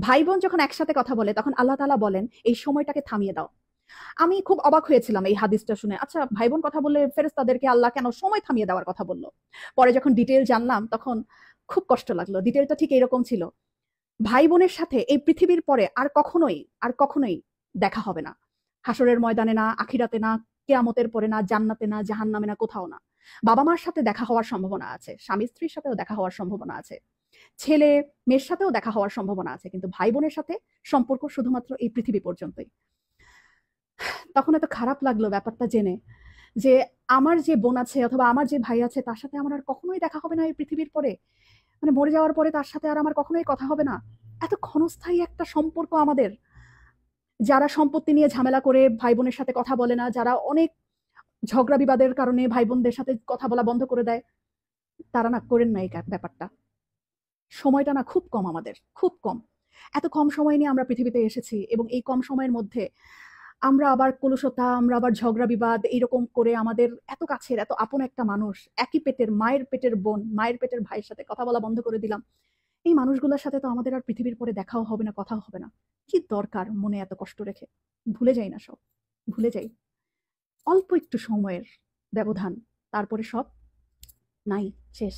ভাই বোন যখন একসাথে কথা বলে তখন আল্লাহ তাআলা বলেন এই সময়টাকে থামিয়ে দাও। আমি খুব অবাক হয়েছিলাম এই হাদিসটা শুনে। আচ্ছা, ভাই বোন কথা বললে ফেরেশতাদেরকে আল্লাহ কেন সময় থামিয়ে দেওয়ার কথা বলল? পরে যখন ডিটেইল জানলাম তখন খুব কষ্ট লাগলো। ডিটেইলটা ঠিক এরকম ছিল। ভাই বোনের সাথে এই পৃথিবীর পরে আর কখনোই দেখা হবে না। হাসরের ময়দানে না, আখিরাতে না, কিয়ামতের পরে না, জান্নাতে না, জাহান্নামে না, কোথাও না। বাবা মার সাথে দেখা হওয়ার সম্ভাবনা আছে, স্বামী স্ত্রীর সাথেও দেখা হওয়ার সম্ভাবনা আছে, ছেলে মেয়ের সাথেও দেখা হওয়ার সম্ভাবনা আছে, কিন্তু ভাই বোনের সাথে সম্পর্ক শুধুমাত্র এই পৃথিবী পর্যন্তই। তখন এত খারাপ লাগলো ব্যাপারটা জেনে যে আমার যে বোন আছে অথবা আমার যে ভাই আছে তার সাথে আমার আর কখনোই দেখা হবে না এই পৃথিবীর পরে। মানে মরে যাওয়ার পরে তার সাথে আর আমার কখনোই কথা হবে না। এত ক্ষণস্থায়ী একটা সম্পর্ক আমাদের। যারা সম্পত্তি নিয়ে ঝামেলা করে ভাই বোনের সাথে কথা বলে না, যারা অনেক ঝগড়া বিবাদের কারণে ভাই বোনদের সাথে কথা বলা বন্ধ করে দেয়, তারা না করেন না এই ব্যাপারটা। সময়টা না খুব কম আমাদের, খুব কম। এত কম সময় নিয়ে আমরা পৃথিবীতে এসেছি এবং এই কম সময়ের মধ্যে আমরা আবার কলুষতা, আমরা আবার ঝগড়া বিবাদ এইরকম করে আমাদের এত কাছের এত আপন একটা মানুষ, একই পেটের মায়ের পেটের বোন, মায়ের পেটের ভাইয়ের সাথে কথা বলা বন্ধ করে দিলাম। এই মানুষগুলোর সাথে তো আমাদের আর পৃথিবীর পরে দেখাও হবে না, কথাও হবে না। কি দরকার মনে এত কষ্ট রেখে? ভুলে যাই না সব, ভুলে যাই। অল্প একটু সময়ের ব্যবধান, তারপরে সব নাই, শেষ।